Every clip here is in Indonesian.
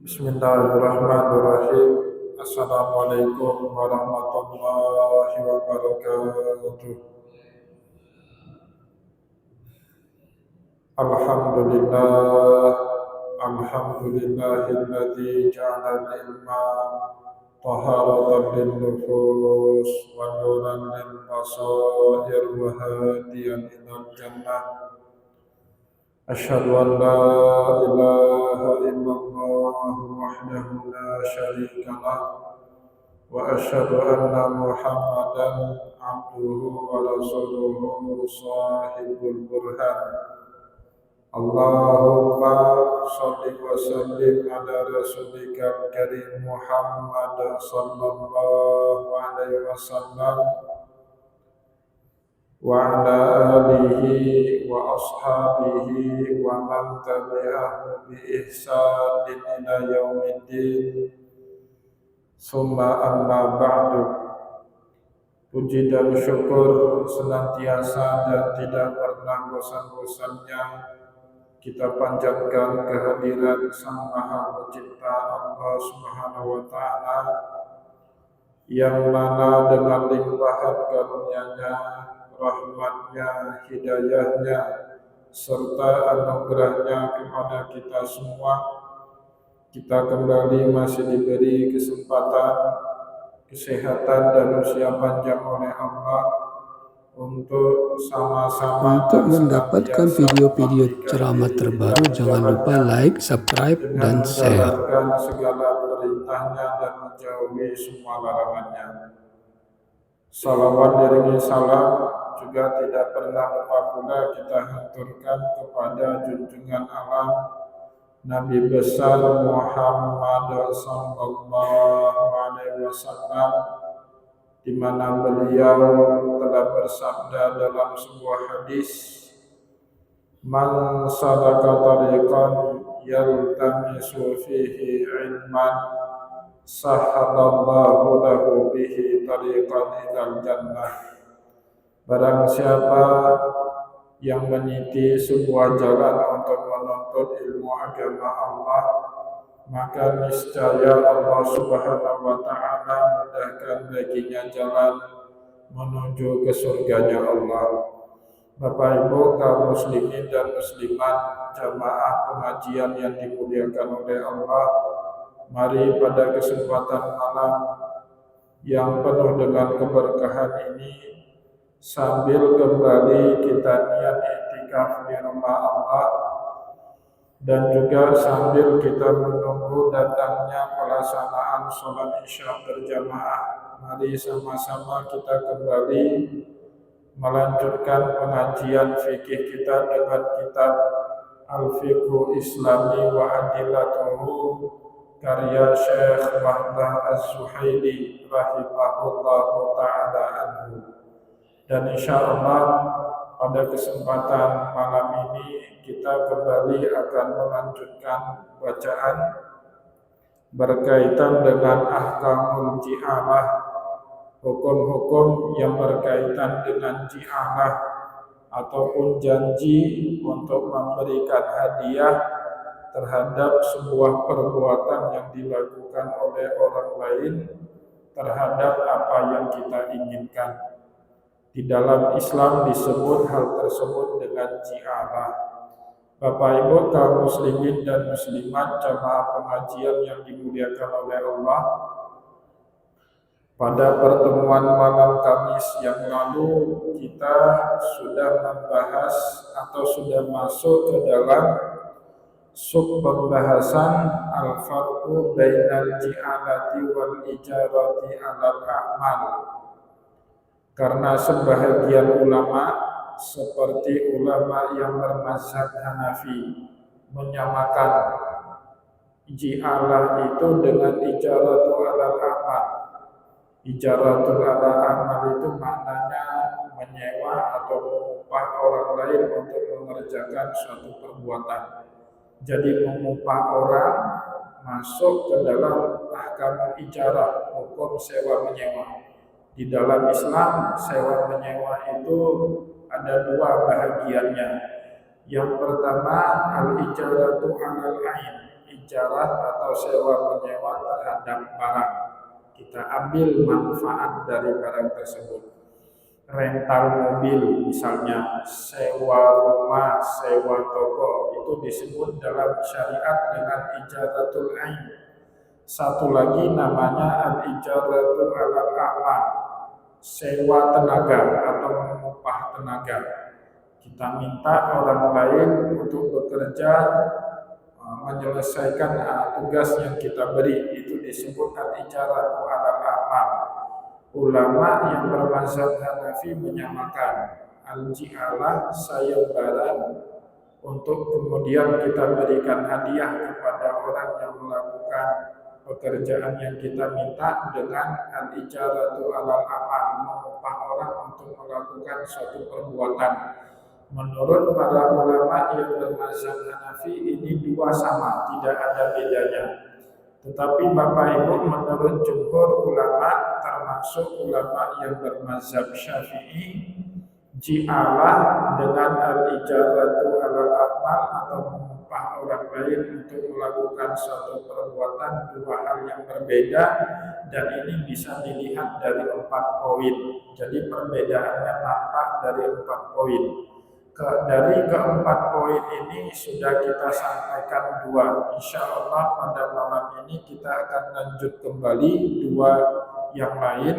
Bismillahirrahmanirrahim. Assalamualaikum warahmatullahi wabarakatuh. Alhamdulillah, alhamdulillahilladzi ja'ala al-ilma taharatan lin-nufus wa nuran lil-basair wa hadiyan ilal jannah. Asyhadu an la ilaha illallah wahdahu la syarika lah wa asyhadu anna Muhammadan abduhu wa rasuluhu sahibul burhan. Allahumma shalli wa sallim ala rasulika karim Muhammad sallallahu alaihi wasallam wa ala alihi wa ashabihi wa man tabi'ahu bi ihsanin ila yaumiddin. Summa amma ba'du. Puji dan syukur senantiasa dan tidak pernah bosan-bosannya kita panjatkan kehadiran Sang Maha Pencipta Allah Subhanahu wa taala, yang mana dengan limpahan karunia-Nya, rahmat-Nya, hidayah-Nya, serta anugerah-Nya kepada kita semua, kita kembali masih diberi kesempatan, kesehatan, dan usia panjang oleh Allah untuk sama-sama Untuk mendapatkan video-video ceramah terbaru, jangan lupa like, subscribe, dan share. menjalankan segala perintahnya dan menjauhi semua larangannya. Salawat diringi salam juga tidak pernah lupa pula kita haturkan kepada junjungan alam Nabi besar Muhammad sallallahu alaihi wasallam, di mana beliau telah bersabda dalam sebuah hadis, "Man salaka tariqan yaltamisu fihi ilman, sahalallahu lahu bihi tariqan ilal jannah." Barang siapa yang meniti sebuah jalan untuk menuntut ilmu agama Allah, maka niscaya Allah Subhanahu wa taala mudahkan baginya jalan menuju ke surganya Allah. Bapak Ibu kaum muslimin dan muslimat, jamaah pengajian yang dimuliakan oleh Allah, mari pada kesempatan malam yang penuh dengan keberkahan ini, sambil kembali kita niat iktikaf di rumah Allah, dan juga sambil kita menunggu datangnya pelaksanaan sholat isya berjamaah, mari sama-sama kita kembali melanjutkan pengajian fikih kita dengan kitab Al-Fiqhu Islami wa Adillatuhu karya Syekh Wahbah Az-Zuhaili rahimahullahu ta'ala anhu. Dan insya Allah pada kesempatan malam ini kita kembali akan melanjutkan bacaan berkaitan dengan ahkamul ji'alah, hukum-hukum yang berkaitan dengan ji'alah ataupun janji untuk memberikan hadiah terhadap sebuah perbuatan yang dilakukan oleh orang lain terhadap apa yang kita inginkan. Di dalam Islam disebut hal tersebut dengan ji'alah. Bapak Ibu kaum muslimin dan muslimat, jamaah pengajian yang dimuliakan oleh Allah, pada pertemuan malam Kamis yang lalu kita sudah membahas atau sudah masuk ke dalam sub pembahasan al-farqu bainal ji'alati wal ijarati alal a'mal. Karena sebahagian ulama seperti ulama yang bermazhab Hanafi menyamakan ji'alah itu dengan ijaratu alal amal. Ijaratul alal amal itu maknanya menyewa atau mengupah orang lain untuk mengerjakan suatu perbuatan. Jadi mengupah orang masuk ke dalam ahkam ijarah, hukum sewa menyewa. Di dalam Islam, sewa menyewa itu ada dua bahagiannya. Yang pertama, al-ijaratu alal ain, ijarah atau sewa menyewa terhadap barang. Kita ambil manfaat dari barang tersebut. Rental mobil misalnya, sewa rumah, sewa toko, itu disebut dalam syariat dengan ijaratul ain. Satu lagi namanya al-ijaratul alal a'mal, sewa tenaga atau mengupah tenaga. Kita minta orang lain untuk bekerja menyelesaikan tugas yang kita beri, itu disebut al-ijaratu alal a'mal. Ulama yang bermazhab Hanafi menyamakan al-ji'alah sayembaran untuk kemudian kita berikan hadiah kepada orang yang melakukan pekerjaan yang kita minta dengan al-ijaratu alal amal, mengupah orang untuk melakukan suatu perbuatan. Menurut para ulama yang bermazhab Hanafi ini dua sama, tidak ada bedanya. Tetapi Bapak Ibu, menurut jumhur ulama termasuk ulama yang bermazhab Syafi'i, ji'alah dengan al-ijaratu alal amal atau mengupah orang lain untuk melakukan suatu perbuatan dua hal yang berbeda, dan ini bisa dilihat dari 4 poin. Jadi perbedaannya nampak dari 4 poin. Dari keempat poin ini sudah kita sampaikan 2. Insya Allah pada malam ini kita akan lanjut kembali 2 yang lain.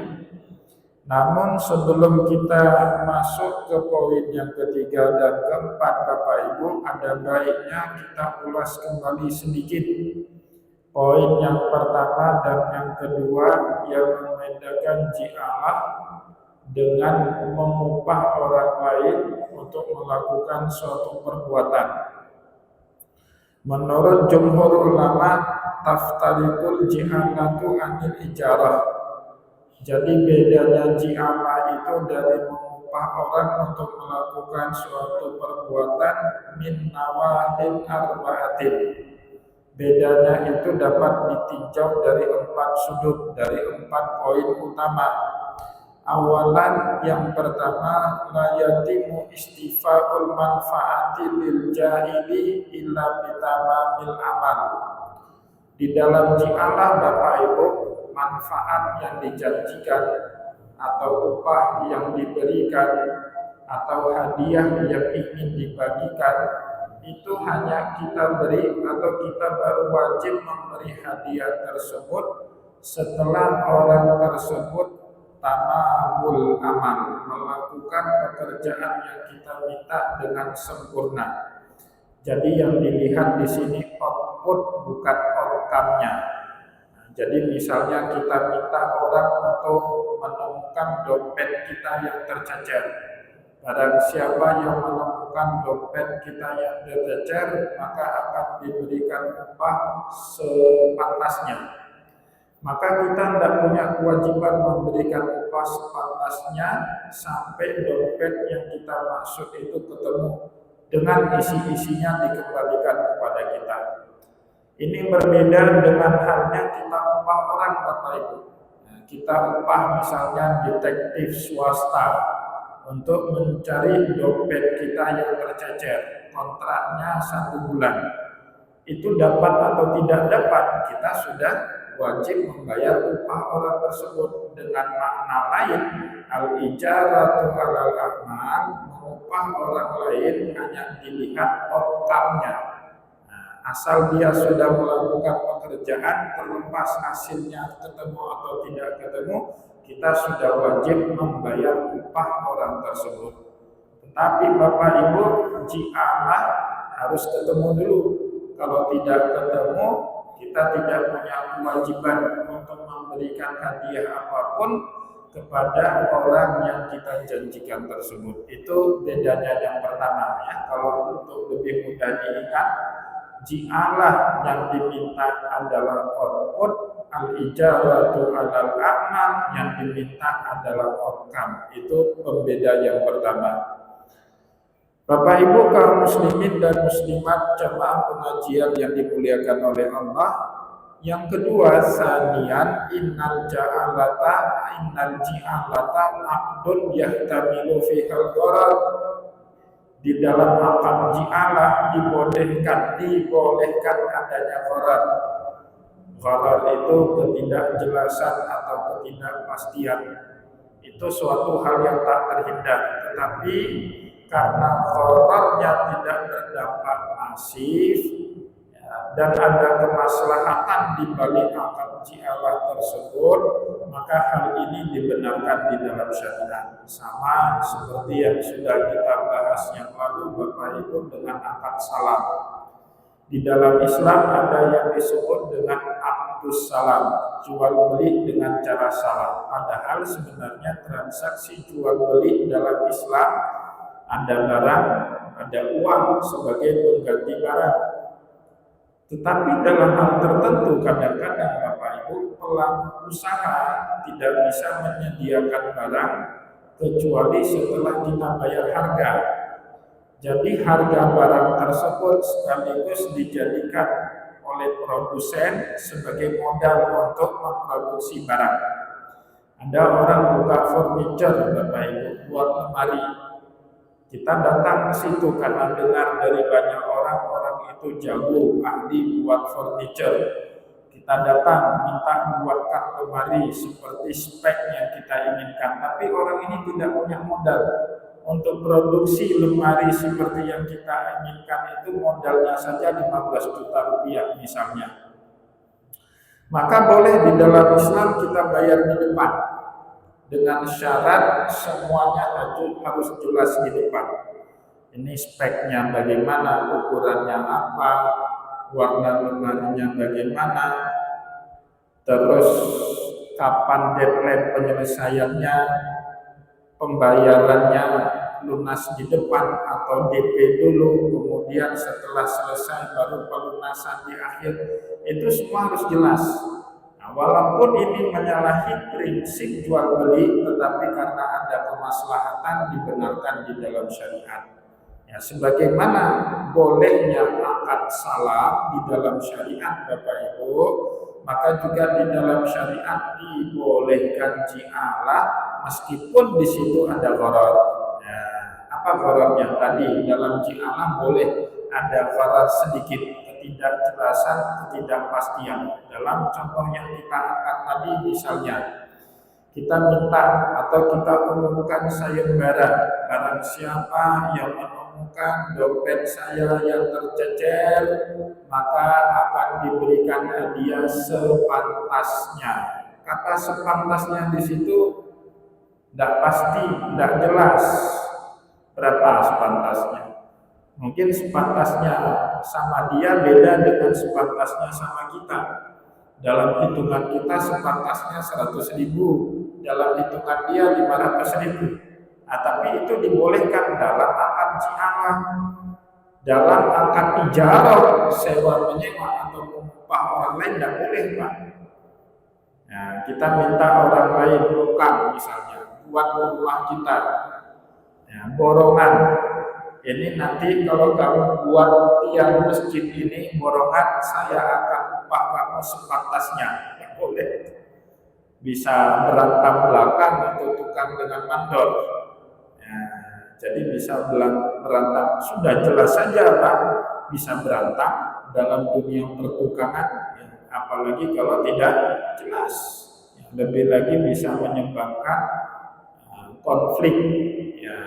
Namun sebelum kita masuk ke poin yang ketiga dan keempat, Bapak Ibu, ada baiknya kita ulas kembali sedikit poin yang pertama dan yang kedua yang membedakan ji'alah dengan mengupah orang lain untuk melakukan suatu perbuatan. Menurut jumhur ulama, taftarikul ji'alatu anil ijarah. Jadi bedanya ji'alah itu dari mengupah orang untuk melakukan suatu perbuatan min nawahil arba'atin. Bedanya itu dapat ditinjau dari 4 sudut, dari 4 poin utama. Awalan, yang pertama, la yatimu istifa'ul manfaati lil jahili illa bitamamil amal. Di dalam ji'alah Bapak Ibu, manfaat yang dijanjikan atau upah yang diberikan atau hadiah yang ingin dibagikan itu hanya kita beri atau kita baru wajib memberi hadiah tersebut setelah orang tersebut tamamul amal, melakukan pekerjaan yang kita minta dengan sempurna. Jadi yang dilihat di sini output bukan outcome-nya. Jadi misalnya kita minta orang untuk menemukan dompet kita yang tercecer. Barang siapa yang menemukan dompet kita yang tercecer, maka akan diberikan upah sepantasnya. Maka kita tidak punya kewajiban memberikan upah sepantasnya sampai dompet yang kita maksud itu ketemu dengan isi-isinya dikembalikan kepada kita. Ini berbeda dengan halnya kita upah orang, Bapak Ibu. Kita upah misalnya detektif swasta untuk mencari dompet kita yang tercecer, kontraknya 1 bulan. Itu dapat atau tidak dapat, kita sudah wajib membayar upah orang tersebut. Dengan makna lain, al-ijaratu alal amal, mengupah orang lain hanya dilihat outcome-nya. Asal dia sudah melakukan pekerjaan, terlepas hasilnya ketemu atau tidak ketemu, kita sudah wajib membayar upah orang tersebut. Tetapi Bapak Ibu, ji'alah harus ketemu dulu. Kalau tidak ketemu, kita tidak punya kewajiban untuk memberikan hadiah apapun kepada orang yang kita janjikan tersebut. Itu bedanya yang pertama ya. Kalau untuk lebih mudah diingat, ji'alah yang diminta adalah output, al-ijaratu alal amal yang diminta adalah outcome. Itu pembeda yang pertama. Bapak Ibu kaum muslimin dan muslimat jamaah pengajian yang dimuliakan oleh Allah. Yang kedua, sanian innal ji'alata aqdun yahtamilu fihal gharar. Di dalam akad ji'alah dibolehkan adanya gharar. Gharar itu ketidakjelasan atau ketidakpastian. Itu suatu hal yang tak terhindar. Tetapi karena ghararnya tidak berdampak masif, dan ada kemaslahatan di balik akad ji'alah tersebut, maka hal ini dibenarkan di dalam syariat. Sama seperti yang sudah kita bahas yang lalu Bapak Ibu dengan akad salam. Di dalam Islam ada yang disebut dengan akdus salam, jual beli dengan cara salam. Padahal sebenarnya transaksi jual beli dalam Islam ada barang, ada uang sebagai pengganti barang. Tetapi dalam hal tertentu kadang-kadang Bapak Ibu pelaku usaha tidak bisa menyediakan barang kecuali setelah kita bayar harga. Jadi harga barang tersebut sekaligus dijadikan oleh produsen sebagai modal untuk memproduksi barang. Ada orang buka furniture Bapak Ibu buat lemari. Kita datang ke situ karena dengar dari banyak orang itu jago, ahli buat furniture. Kita datang minta buatkan lemari seperti spek yang kita inginkan. Tapi orang ini tidak punya modal untuk produksi lemari seperti yang kita inginkan. Itu modalnya saja 15 juta rupiah misalnya. Maka boleh di dalam Islam kita bayar di depan, dengan syarat semuanya harus jelas di depan. Ini speknya bagaimana, ukurannya apa, warna lemarinya bagaimana, terus kapan deadline penyelesaiannya, pembayarannya lunas di depan atau DP dulu, kemudian setelah selesai baru pelunasan di akhir. Itu semua harus jelas. Nah, walaupun ini menyalahi prinsip jual beli, tetapi karena ada kemaslahatan dibenarkan di dalam syariat. Ya, sebagaimana bolehnya akad salam di dalam syariat Bapak Ibu, maka juga di dalam syariat dibolehkan ji'alah meskipun di situ ada gharar. Ya, apa ghararnya tadi? Dalam ji'alah boleh ada gharar sedikit, ketidakjelasan, ketidakpastian. Dalam contoh yang kita angkat tadi misalnya, kita minta atau kita umumkan sayembara, barang siapa yang menemukan dompet saya yang tercecer, maka akan diberikan hadiah sepantasnya. Kata sepantasnya di situ tidak pasti, tidak jelas berapa sepantasnya. Mungkin sepantasnya sama dia beda dengan sepantasnya sama kita. Dalam hitungan kita sepantasnya 100.000, dalam hitungan dia 500.000. Nah, tapi itu dibolehkan dalam akad ji'alah, dalam akad ijarah, sewa menyewa atau mengupah orang lain tidak boleh Pak. Nah, kita minta orang lain tukang misalnya buat rumah kita, ya, borongan. Ini nanti kalau kamu buat tiang masjid ini borongan, saya akan upah kamu sepantasnya. Ya boleh. Bisa berantem belakang itu tukang dengan mandor. Ya, jadi bisa berantem. Sudah jelas saja Pak, bisa berantem dalam dunia pertukangan. Ya, apalagi kalau tidak jelas. Ya, lebih lagi bisa menyebabkan konflik. Ya,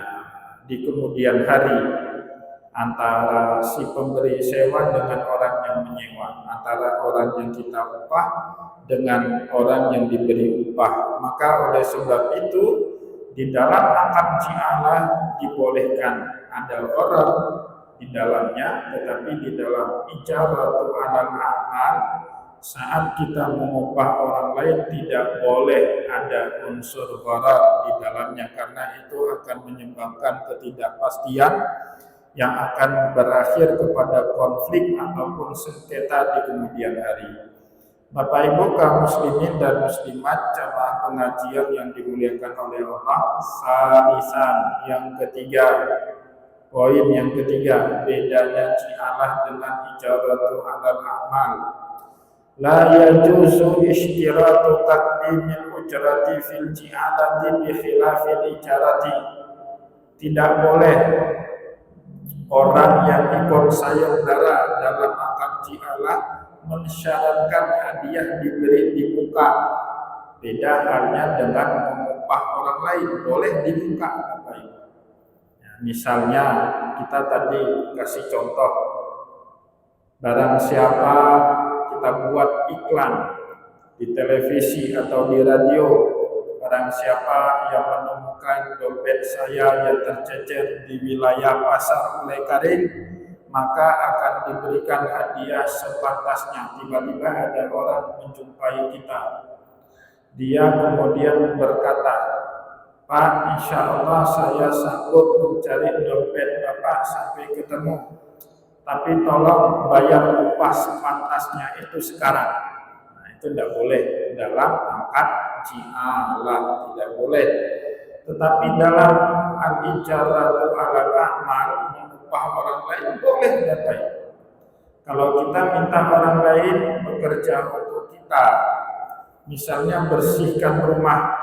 di kemudian hari antara si pemberi sewa dengan orang yang menyewa, antara orang yang kita upah dengan orang yang diberi upah. Maka oleh sebab itu di dalam akad ji'alah dibolehkan ada gharar di dalamnya, tetapi di dalam ijaratu 'alal amal saat kita mengupah orang lain tidak boleh ada unsur gharar di dalamnya, karena itu akan menyebabkan ketidakpastian yang akan berakhir kepada konflik ataupun sengketa di kemudian hari. Bapak Ibu kaum muslimin dan muslimat jamaah pengajian yang dimuliakan oleh Allah, salisan yang ketiga, poin yang ketiga, bedanya ji'alah dengan ijaratu 'alal amal. La yajuzu ishtiratu taqdimil ujrati fil ji'alati bi khilafil ijarati. Tidak boleh Orang yang ikut sayembara dalam akad jialah mensyaratkan hadiah diberi di muka. Beda halnya dengan mengupah orang lain, boleh di muka. Ya, misalnya kita tadi kasih contoh, barang siapa kita buat iklan di televisi atau di radio, barang siapa yang menemukan dompet saya yang tercecer di wilayah pasar Ulai Karing, maka akan diberikan hadiah sepantasnya. Tiba-tiba ada orang menjumpai kita, dia kemudian berkata, Pak, insya Allah saya sanggup mencari dompet Bapak sampai ketemu, tapi tolong bayar upah sepantasnya itu sekarang. Nah, itu tidak boleh dalam akad ji'alah, tidak boleh. Tetapi dalam al-ijaratu alal a'mal, mengupah orang lain boleh dapat. Kalau kita minta orang lain bekerja untuk kita, misalnya bersihkan rumah,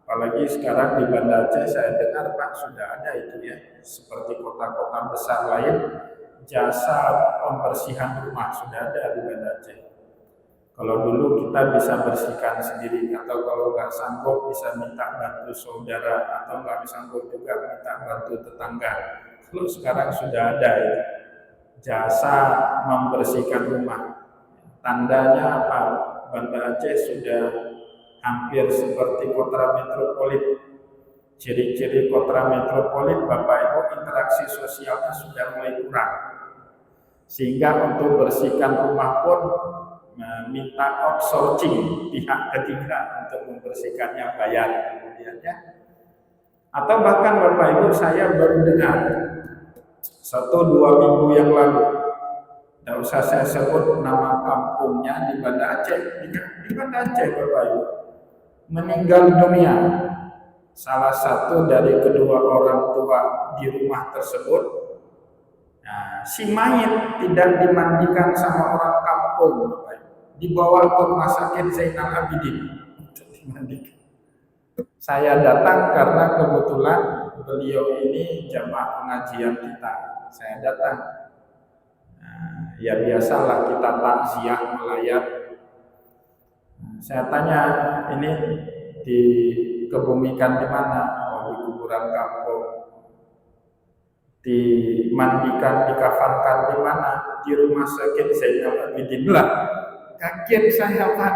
apalagi sekarang di Banda Aceh saya dengar Pak sudah ada itu ya, seperti kota-kota besar lain, jasa pembersihan rumah sudah ada di Banda Aceh. Kalau dulu kita bisa bersihkan sendiri, atau kalau nggak sanggup bisa minta bantu saudara, atau nggak sanggup juga minta bantu tetangga. Kalau sekarang sudah ada ya, jasa membersihkan rumah. Tandanya apa? Banda Aceh sudah hampir seperti kota metropolit. Ciri-ciri kota metropolit, Bapak Ibu, interaksi sosialnya sudah mulai kurang. Sehingga untuk bersihkan rumah pun minta outsourcing pihak ketiga untuk membersihkannya, bayar kemudian ya. Atau bahkan Bapak Ibu, saya baru dengar 1-2 minggu yang lalu, tidak usah saya sebut nama kampungnya di Banda Aceh, di Banda Aceh Bapak Ibu, meninggal dunia salah satu dari kedua orang tua di rumah tersebut. Nah, si mayit tidak dimandikan sama orang kampung, Bapak Ibu, dibawa ke rumah sakit Zainal Abidin untuk dimandikan. Saya datang karena kebetulan beliau ini jamaah pengajian kita. Saya datang. Nah, ya biasalah kita takziah melayat. Saya tanya, ini dikebumikan di mana? Oh, di kuburan kampung. Dimandikan, dikafankan di mana? Di rumah sakit Zainal Abidin lah. Kaget saya Pak.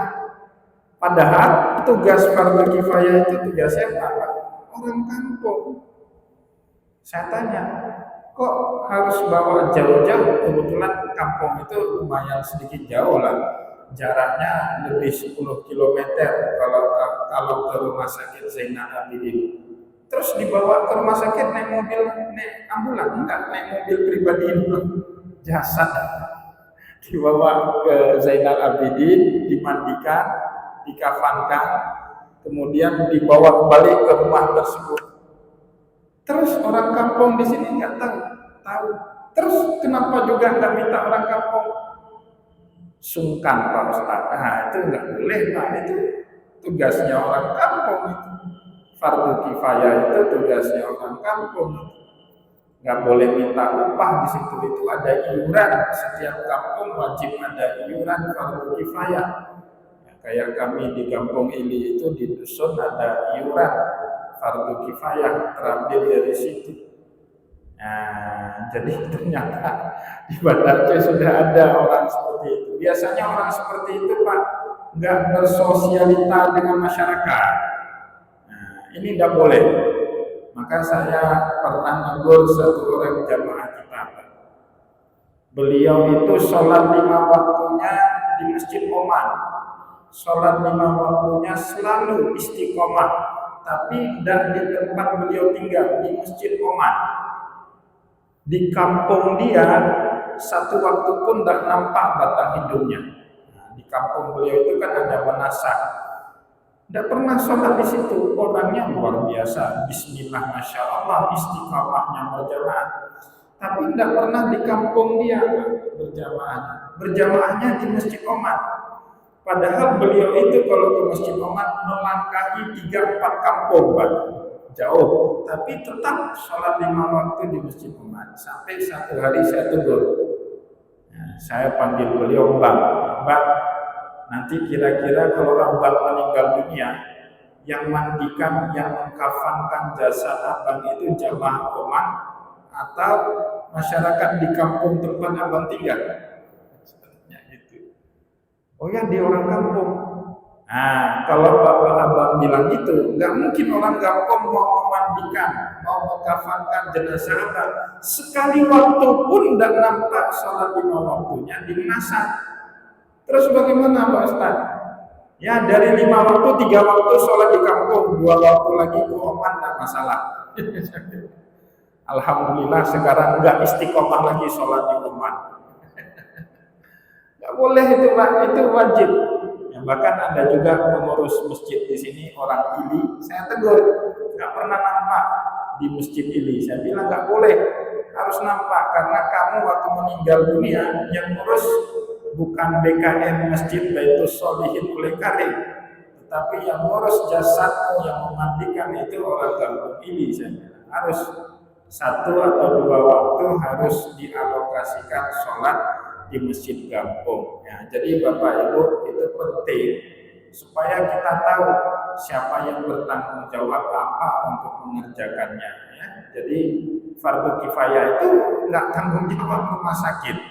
Padahal tugas fardu kifayah itu tugasnya apa? Orang kampung. Saya tanya, kok harus bawa jauh-jauh? Kebetulan kampung itu lumayan sedikit jauh lah. Jaraknya lebih 10 km kalau ke rumah sakit Zainal Abidin. Terus dibawa ke rumah sakit naik mobil, naik ambulan, enggak, naik mobil pribadi dulu. Jasad dibawa ke Zainal Abidin, dimandikan, dikafankan, kemudian dibawa kembali ke rumah tersebut. Terus orang kampung di sini nggak tahu. Terus kenapa juga nggak minta orang kampung? Sungkan Pak Ustaz. Nah itu nggak boleh Pak, itu tugasnya orang kampung itu. Fardu kifayah itu tugasnya orang kampung. Nggak boleh minta upah di situ, itu ada iuran. Setiap kampung wajib ada iuran fardu kifayah. Ya, kayak kami di Kampung Ili itu di dusun ada iuran fardu kifayah, terambil dari situ. Nah, jadi ternyata di Banda Aceh sudah ada orang seperti itu. Biasanya orang seperti itu Pak nggak bersosialita dengan masyarakat. Nah, ini tidak boleh. Maka saya pernah negur satu orang jamaah kita. Beliau itu sholat 5 waktunya di Masjid Oman. Sholat 5 waktunya selalu istiqomah. Tapi tidak di tempat beliau tinggal, di Masjid Oman. Di kampung dia, satu waktu pun tidak nampak batang hidungnya. Nah, di kampung beliau itu kan ada menasak. Tidak pernah sholat di situ, orangnya luar biasa. Bismillah, masya Allah, istiqamahnya berjamaah. Tapi tidak pernah di kampung dia berjamaahnya. Berjamaahnya di Masjid Oman. Padahal beliau itu kalau ke Masjid Oman melangkahi 3-4 kampung Pak. jauh, tapi tetap sholat 5 waktu di Masjid Umat. Sampai satu hari saya tegur, saya panggil beliau, Bang, nanti kira-kira kalau abang meninggal dunia, yang mandikan, yang mengkafankan jasad abang itu jamaah umat atau masyarakat di kampung tempat abang tinggal? Sebenarnya itu. Oh ya, di orang kampung. Nah, kalau bapak abang bilang itu, nggak mungkin orang kampung mau memandikan, mau mengkafankan jenazah abang. Sekali waktu pun tidak nampak sholat 5 waktunya di Manasah. Terus bagaimana Pak Ustaz? Ya, dari 5 waktu, 3 waktu sholat di kampung, 2 waktu lagi ke Oman, tidak masalah. Alhamdulillah sekarang nggak istiqomah lagi sholat di Oman. Nggak boleh itu Pak, itu wajib. Ya, bahkan ada juga pengurus masjid di sini, orang Ili, saya tegur, nggak pernah nampak di masjid Ili. Saya bilang nggak boleh, harus nampak, karena kamu waktu meninggal dunia yang ngurus bukan BKM Masjid Baitul Sholihin oleh Karim, tetapi yang ngurus jasadmu, yang memandikan itu orang kampung Ili. Saya bilang harus 1 atau 2 waktu harus dialokasikan sholat di masjid kampung. Ya, jadi Bapak Ibu, itu penting supaya kita tahu siapa yang bertanggung jawab apa untuk mengerjakannya. Ya. Jadi fardu kifayah itu nggak tanggung jawab rumah sakit.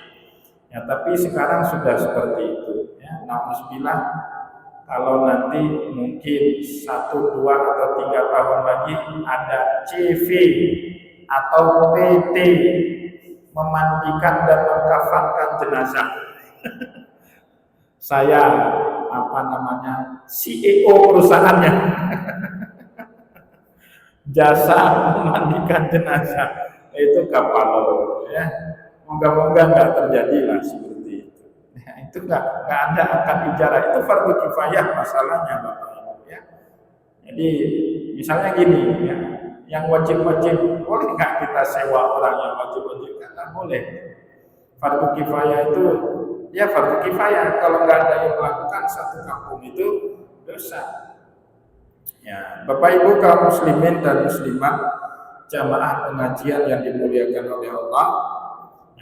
Ya, tapi sekarang sudah seperti itu. Ya, nauzubillah, kalau nanti mungkin 1, 2 atau 3 tahun lagi ada CV atau PT memandikan dan mengkafankan jenazah. Saya CEO perusahaannya. Jasa memandikan jenazah itu kapal, ya. Moga-moga nggak terjadi lah seperti itu. Ya, itu nggak ada akad ijarah, itu fardu kifayah masalahnya Bapak Ibu, ya. Jadi misalnya gini, ya, yang wajib-wajib boleh nggak kita sewa orang yang wajib-wajib? Nggak boleh. Fardu kifayah itu ya fardu kifayah, kalau nggak ada yang melakukan satu kampung itu dosa. Ya, Bapak Ibu kaum muslimin dan muslimat, jamaah pengajian yang dimuliakan oleh Allah.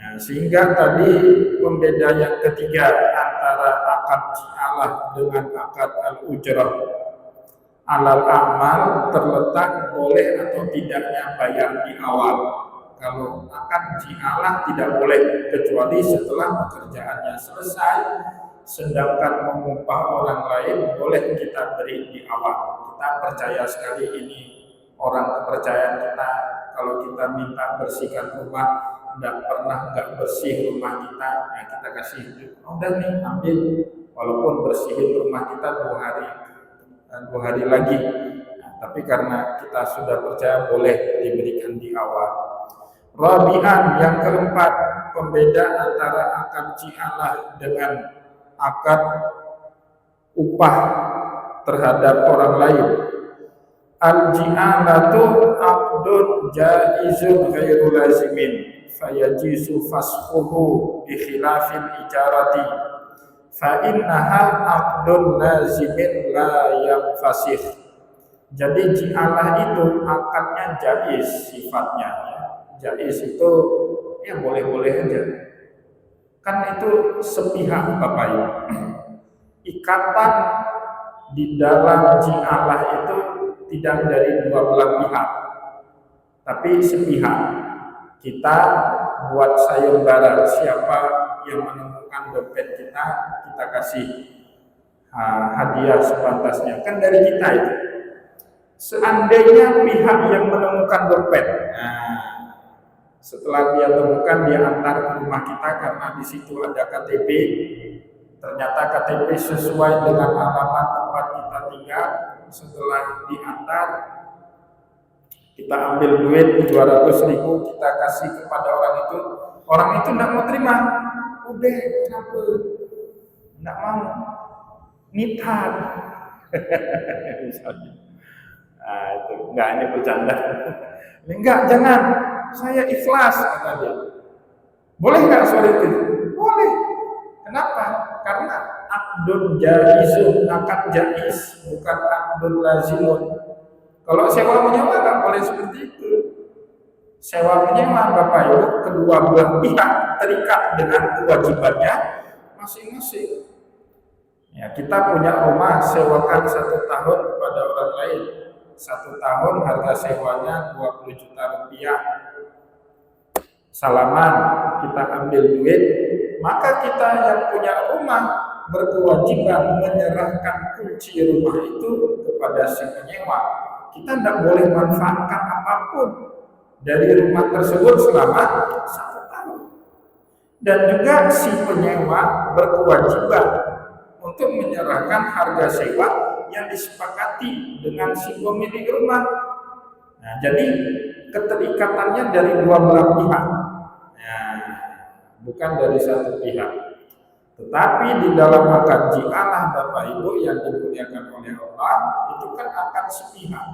Nah, sehingga tadi pembeda yang ketiga antara akad ji'alah dengan akad al-ujrah alal amal terletak boleh atau tidaknya bayar di awal. Kalau akad ji'alah tidak boleh kecuali setelah pekerjaannya selesai, sedangkan mengupah orang lain boleh kita beri di awal. Kita percaya sekali ini orang kepercayaan kita. Kalau kita minta bersihkan rumah, nggak bersih rumah kita, ya kita kasih, udah nih ambil, walaupun bersihin rumah kita 2 hari lagi. Nah, tapi karena kita sudah percaya boleh diberikan di awal. Rabi'an, yang keempat, pembeda antara akad ji'alah dengan akad upah terhadap orang lain. Al-ji'alatu aqdun jaizun ghairu lazimin fayajizu fasquhu bi khilafil ijarati fa innaha aqdun lazimin la yanfasih. Jadi ji'alah itu akadnya jaiz sifatnya, ya. Jaiz itu ya boleh-boleh aja. Kan itu sepihak Bapak Ibu. Ikatan di dalam ji'alah itu tidak dari 2 belah pihak, tapi sepihak. Kita buat sayembara, siapa yang menemukan dompet kita kasih hadiah sepantasnya, kan dari kita itu. Seandainya pihak yang menemukan dompet, setelah dia temukan, dia antar ke rumah kita karena di situ ada KTP. Ternyata KTP sesuai dengan alamat tempat kita tinggal. Setelah diantar, kita ambil duit 200.000, kita kasih kepada orang itu. Orang itu tidak mau terima. Udah, kenapa? Tidak mau. Nitan. Nah, itu enggak, ini bercanda. Enggak, jangan. Saya ikhlas, kata dia. Boleh nggak soal itu? Boleh. Kenapa? Karena akdun jaizun, akad jaiz, bukan akdun lazimun. Kalau sewa menyewa nggak boleh seperti itu. Sewa menyewa Bapak Ibu kedua belah pihak terikat dengan kewajibannya masing-masing. Ya, kita punya rumah sewakan 1 tahun kepada orang lain. 1 tahun harga sewanya 20 juta rupiah. Salaman, kita ambil duit, maka kita yang punya rumah berkewajiban menyerahkan kunci rumah itu kepada si penyewa. Kita tidak boleh manfaatkan apapun dari rumah tersebut selama 1 tahun. Dan juga si penyewa berkewajiban untuk menyerahkan harga sewa yang disepakati dengan si pemilik rumah. Nah, jadi keterikatannya dari dua belah pihak, nah, bukan dari satu pihak. Tetapi di dalam akad Allah Bapak Ibu yang dimuliakan oleh Allah itu kan akad sepihak.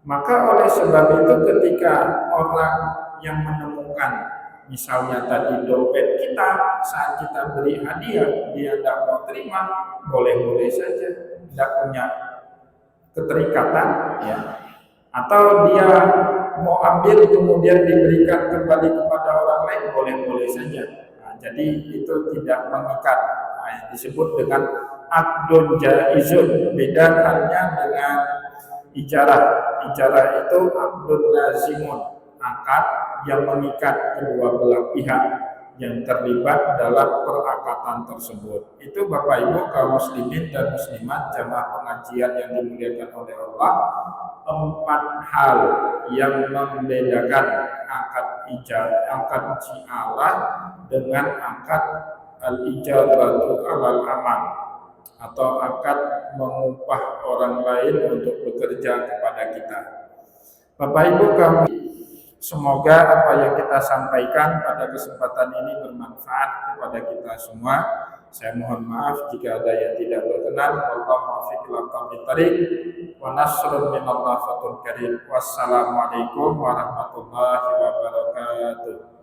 Maka oleh sebab itu ketika orang yang menemukan misalnya tadi dompet kita saat kita beri hadiah dia tidak mau terima, boleh-boleh saja, tidak punya keterikatan, ya. Atau dia mau ambil kemudian diberikan kembali kepada orang lain, boleh-boleh saja. Nah, jadi itu tidak mengikat. Nah, disebut dengan aqdun jaizun. Beda halnya dengan ijarah. Ijarah itu aqdun lazimun, akad yang mengikat kedua belah pihak yang terlibat dalam perakatan tersebut. Itu Bapak Ibu kaum muslimin dan muslimat jamaah pengajian yang dimuliakan oleh Allah, 4 hal yang membedakan akad ji'alah dengan akad al-ijaratu alal amal, atau akad mengupah orang lain untuk bekerja kepada kita. Bapak Ibu kami, semoga apa yang kita sampaikan pada kesempatan ini bermanfaat kepada kita semua. Saya mohon maaf jika ada yang tidak berkenan. Wallahu muwaffiq ila aqwamit thariq wa nasrun minallah fatul karim. Wassalamualaikum warahmatullahi wabarakatuh.